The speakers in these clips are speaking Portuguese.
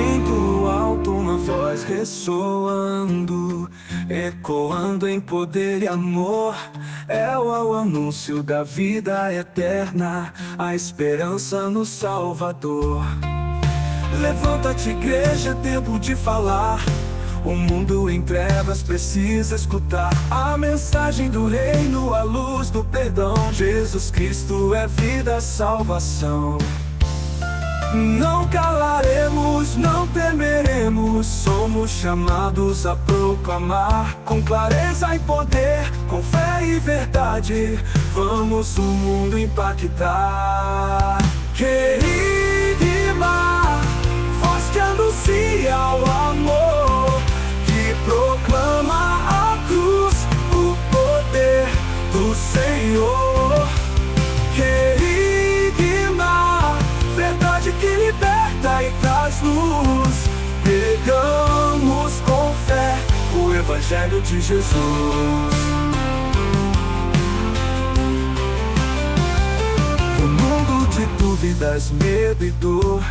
Vem do alto uma voz ressoando, ecoando em poder e amor. É o anúncio da vida eterna, a esperança no Salvador. Levanta-te, igreja, é tempo de falar. O mundo em trevas precisa escutar a mensagem do reino, a luz do perdão. Jesus Cristo é vida, salvação. Não calaremos, não temeremos, somos chamados a proclamar com clareza e poder, com fé e verdade, vamos o mundo impactar. Querigma, voz que anuncia o amor, que proclama a cruz, o poder do Senhor. Querigma, verdade que liberta e traz luz, pregamos com fé o Evangelho de Jesus. No mundo de dúvidas, medo e dor,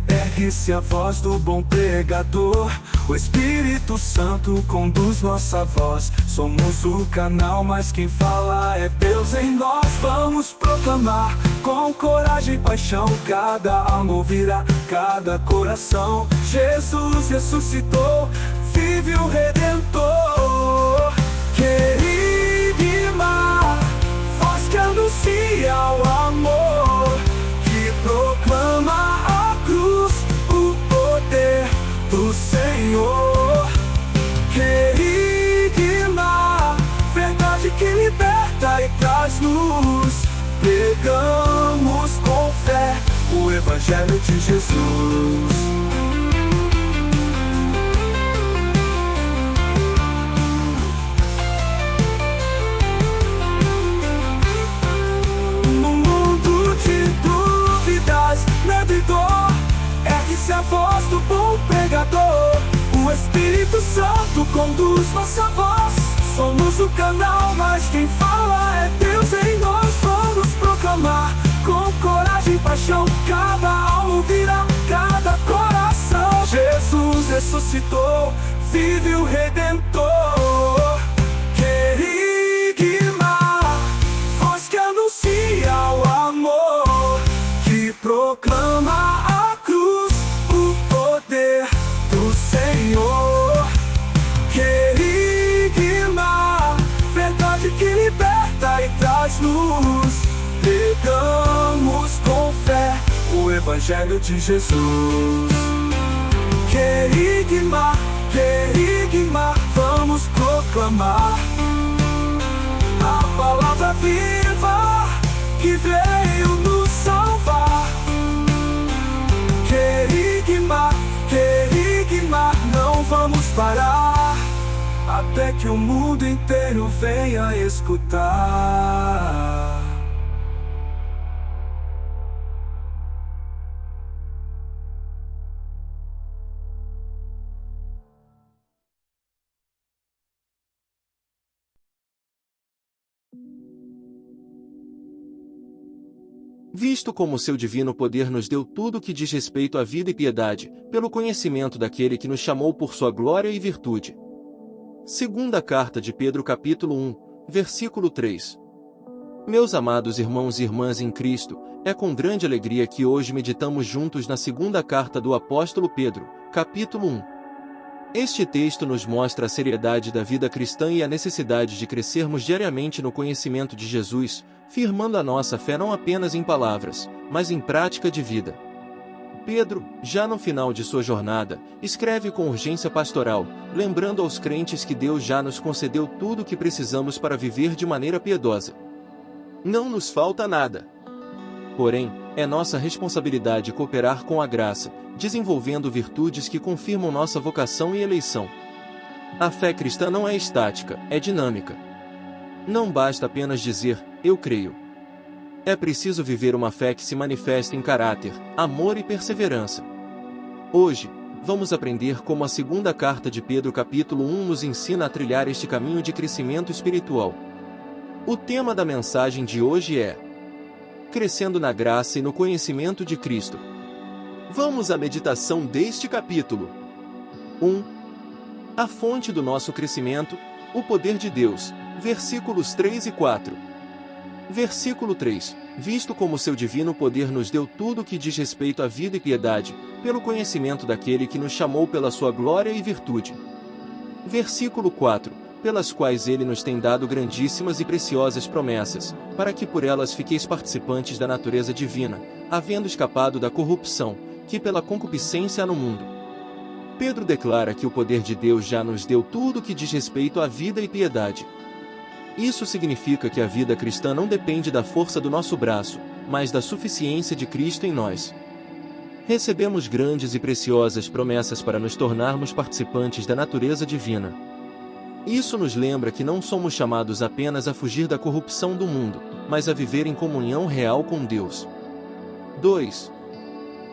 ergue-se a voz do bom pregador. O Espírito Santo conduz nossa voz. Somos o canal, mas quem fala é Deus em nós. Vamos proclamar com coragem e paixão. Cada alma ouvirá, cada coração. Jesus ressuscitou, vive o Redentor. Querigma, voz que anuncia o amor, que proclama a cruz, o poder do Senhor. Querigma, verdade que liberta e traz luz, pregamos com fé o Evangelho de Jesus. No mundo de dúvidas, medo e dor, ergue-se a voz do bom pregador. O Espírito Santo conduz nossa voz. Somos o canal, mas quem fala é Deus em nós. Vamos proclamar com coragem e paixão. Cada alma ouvirá, cada coração. Jesus ressuscitou, vive o Redentor. Querigma, voz que anuncia o amor, que proclama a cruz, o poder do Senhor. Querigma, verdade que liberta e traz luz, pregamos com fé o Evangelho de Jesus. Querigma, querigma, vamos proclamar a palavra viva que veio nos salvar. Querigma, querigma, não vamos parar até que o mundo inteiro venha escutar. Visto como seu divino poder nos deu tudo o que diz respeito à vida e piedade, pelo conhecimento daquele que nos chamou por sua glória e virtude. Segunda carta de Pedro capítulo 1, versículo 3. Meus amados irmãos e irmãs em Cristo, é com grande alegria que hoje meditamos juntos na segunda carta do apóstolo Pedro, capítulo 1. Este texto nos mostra a seriedade da vida cristã e a necessidade de crescermos diariamente no conhecimento de Jesus, firmando a nossa fé não apenas em palavras, mas em prática de vida. Pedro, já no final de sua jornada, escreve com urgência pastoral, lembrando aos crentes que Deus já nos concedeu tudo o que precisamos para viver de maneira piedosa. Não nos falta nada. Porém, é nossa responsabilidade cooperar com a graça, desenvolvendo virtudes que confirmam nossa vocação e eleição. A fé cristã não é estática, é dinâmica. Não basta apenas dizer, eu creio. É preciso viver uma fé que se manifesta em caráter, amor e perseverança. Hoje, vamos aprender como a segunda carta de Pedro capítulo 1 nos ensina a trilhar este caminho de crescimento espiritual. O tema da mensagem de hoje é: crescendo na graça e no conhecimento de Cristo. Vamos à meditação deste capítulo. 1. A fonte do nosso crescimento, o poder de Deus, versículos 3 e 4. Versículo 3. Visto como seu divino poder nos deu tudo o que diz respeito à vida e piedade, pelo conhecimento daquele que nos chamou pela sua glória e virtude. Versículo 4. Pelas quais ele nos tem dado grandíssimas e preciosas promessas, para que por elas fiqueis participantes da natureza divina, havendo escapado da corrupção, que pela concupiscência há no mundo. Pedro declara que o poder de Deus já nos deu tudo o que diz respeito à vida e piedade. Isso significa que a vida cristã não depende da força do nosso braço, mas da suficiência de Cristo em nós. Recebemos grandes e preciosas promessas para nos tornarmos participantes da natureza divina. Isso nos lembra que não somos chamados apenas a fugir da corrupção do mundo, mas a viver em comunhão real com Deus. 2.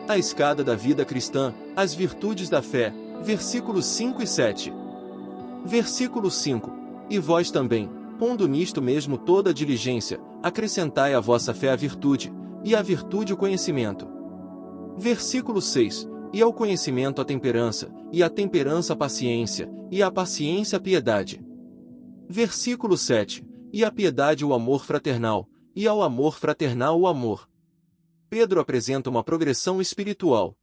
A escada da vida cristã, as virtudes da fé, versículos 5 e 7. Versículo 5. E vós também, pondo nisto mesmo toda a diligência, acrescentai à vossa fé a virtude, e à virtude o conhecimento. Versículo 6. E ao conhecimento a temperança, e à temperança a paciência, e à paciência a piedade. Versículo 7. E à piedade o amor fraternal, e ao amor fraternal o amor. Pedro apresenta uma progressão espiritual.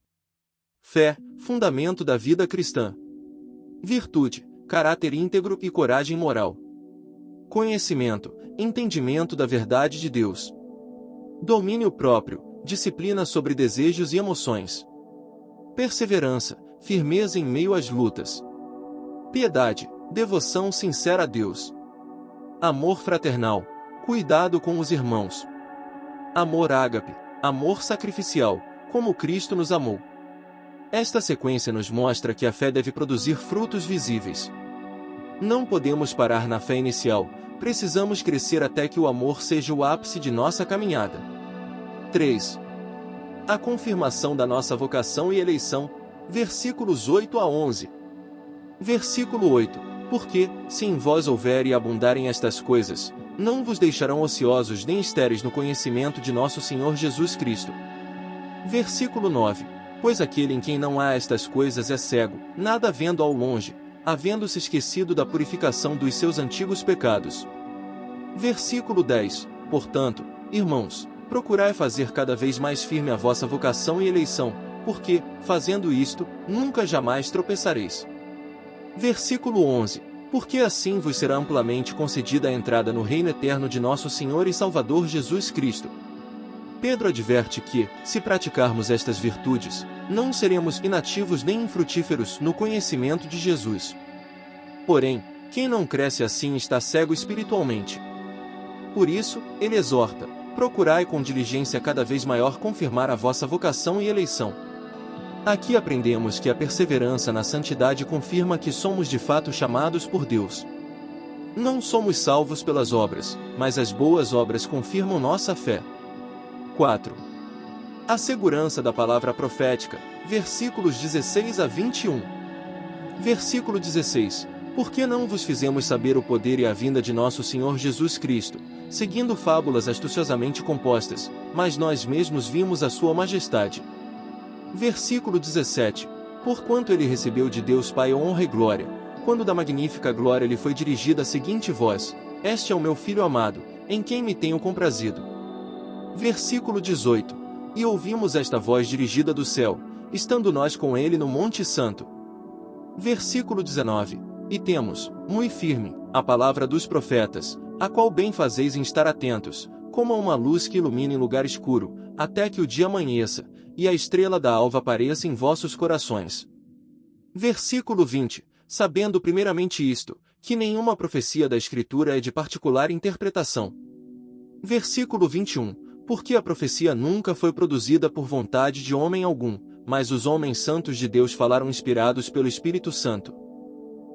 Fé, fundamento da vida cristã. Virtude, caráter íntegro e coragem moral. Conhecimento, entendimento da verdade de Deus. Domínio próprio, disciplina sobre desejos e emoções. Perseverança, firmeza em meio às lutas. Piedade, devoção sincera a Deus. Amor fraternal, cuidado com os irmãos. Amor ágape, amor sacrificial, como Cristo nos amou. Esta sequência nos mostra que a fé deve produzir frutos visíveis. Não podemos parar na fé inicial, precisamos crescer até que o amor seja o ápice de nossa caminhada. 3. A confirmação da nossa vocação e eleição, versículos 8 a 11. Versículo 8. Porque, se em vós houver e abundarem estas coisas, não vos deixarão ociosos nem estéreis no conhecimento de nosso Senhor Jesus Cristo. Versículo 9. Pois aquele em quem não há estas coisas é cego, nada vendo ao longe, havendo-se esquecido da purificação dos seus antigos pecados. Versículo 10. Portanto, irmãos, procurai fazer cada vez mais firme a vossa vocação e eleição, porque, fazendo isto, nunca jamais tropeçareis. Versículo 11. Porque assim vos será amplamente concedida a entrada no reino eterno de nosso Senhor e Salvador Jesus Cristo. Pedro adverte que, se praticarmos estas virtudes, não seremos inativos nem infrutíferos no conhecimento de Jesus. Porém, quem não cresce assim está cego espiritualmente. Por isso, ele exorta: procurai com diligência cada vez maior confirmar a vossa vocação e eleição. Aqui aprendemos que a perseverança na santidade confirma que somos de fato chamados por Deus. Não somos salvos pelas obras, mas as boas obras confirmam nossa fé. 4. A segurança da palavra profética, versículos 16 a 21. Versículo 16. Porque não vos fizemos saber o poder e a vinda de nosso Senhor Jesus Cristo, seguindo fábulas astuciosamente compostas, mas nós mesmos vimos a sua majestade. Versículo 17. Porquanto ele recebeu de Deus Pai honra e glória, quando da magnífica glória lhe foi dirigida a seguinte voz: Este é o meu Filho amado, em quem me tenho comprazido. Versículo 18. E ouvimos esta voz dirigida do céu, estando nós com ele no Monte Santo. Versículo 19. E temos, muito firme, a palavra dos profetas, a qual bem fazeis em estar atentos, como a uma luz que ilumina em lugar escuro, até que o dia amanheça, e a estrela da alva apareça em vossos corações. Versículo 20. Sabendo primeiramente isto, que nenhuma profecia da Escritura é de particular interpretação. Versículo 21. Porque a profecia nunca foi produzida por vontade de homem algum, mas os homens santos de Deus falaram inspirados pelo Espírito Santo.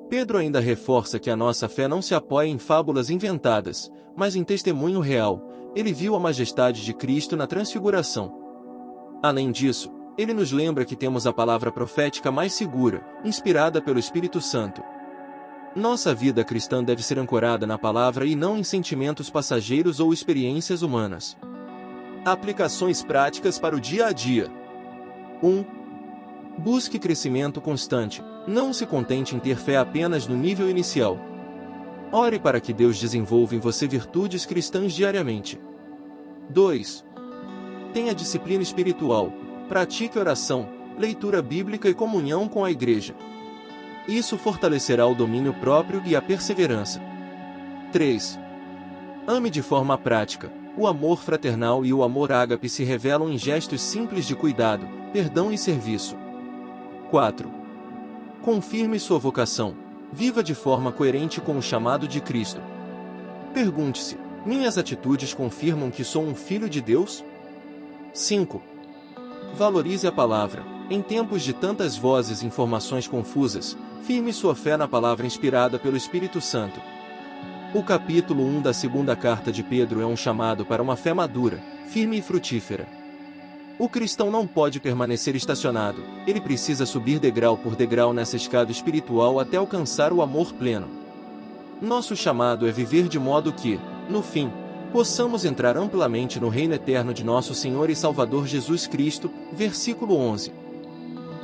Pedro ainda reforça que a nossa fé não se apoia em fábulas inventadas, mas em testemunho real. Ele viu a majestade de Cristo na transfiguração. Além disso, ele nos lembra que temos a palavra profética mais segura, inspirada pelo Espírito Santo. Nossa vida cristã deve ser ancorada na palavra e não em sentimentos passageiros ou experiências humanas. Aplicações práticas para o dia a dia. 1. Busque crescimento constante. Não se contente em ter fé apenas no nível inicial. Ore para que Deus desenvolva em você virtudes cristãs diariamente. 2. Tenha disciplina espiritual. Pratique oração, leitura bíblica e comunhão com a igreja. Isso fortalecerá o domínio próprio e a perseverança. 3. Ame de forma prática. O amor fraternal e o amor ágape se revelam em gestos simples de cuidado, perdão e serviço. 4. Confirme sua vocação. Viva de forma coerente com o chamado de Cristo. Pergunte-se: minhas atitudes confirmam que sou um filho de Deus? 5. Valorize a palavra. Em tempos de tantas vozes e informações confusas, firme sua fé na palavra inspirada pelo Espírito Santo. O capítulo 1 da segunda carta de Pedro é um chamado para uma fé madura, firme e frutífera. O cristão não pode permanecer estacionado, ele precisa subir degrau por degrau nessa escada espiritual até alcançar o amor pleno. Nosso chamado é viver de modo que, no fim, possamos entrar amplamente no reino eterno de nosso Senhor e Salvador Jesus Cristo. Versículo 11.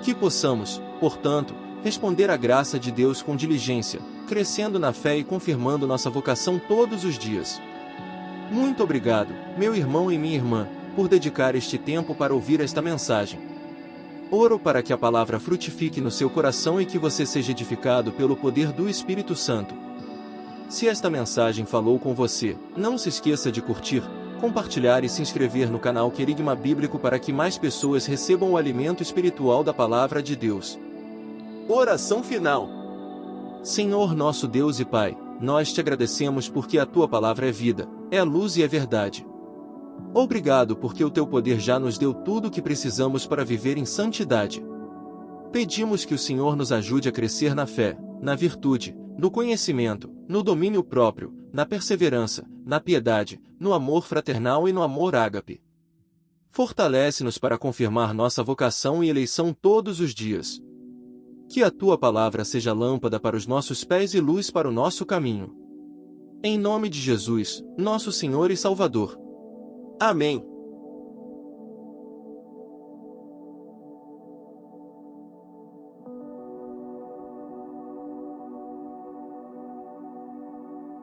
Que possamos, portanto, responder à graça de Deus com diligência, crescendo na fé e confirmando nossa vocação todos os dias. Muito obrigado, meu irmão e minha irmã, por dedicar este tempo para ouvir esta mensagem. Oro para que a palavra frutifique no seu coração e que você seja edificado pelo poder do Espírito Santo. Se esta mensagem falou com você, não se esqueça de curtir, compartilhar e se inscrever no canal Querigma Bíblico para que mais pessoas recebam o alimento espiritual da Palavra de Deus. Oração final. Senhor nosso Deus e Pai, nós te agradecemos porque a Tua Palavra é vida, é luz e é verdade. Obrigado porque o Teu poder já nos deu tudo o que precisamos para viver em santidade. Pedimos que o Senhor nos ajude a crescer na fé, na virtude, no conhecimento, no domínio próprio, na perseverança, na piedade, no amor fraternal e no amor ágape. Fortalece-nos para confirmar nossa vocação e eleição todos os dias. Que a Tua Palavra seja lâmpada para os nossos pés e luz para o nosso caminho. Em nome de Jesus, nosso Senhor e Salvador. Amém.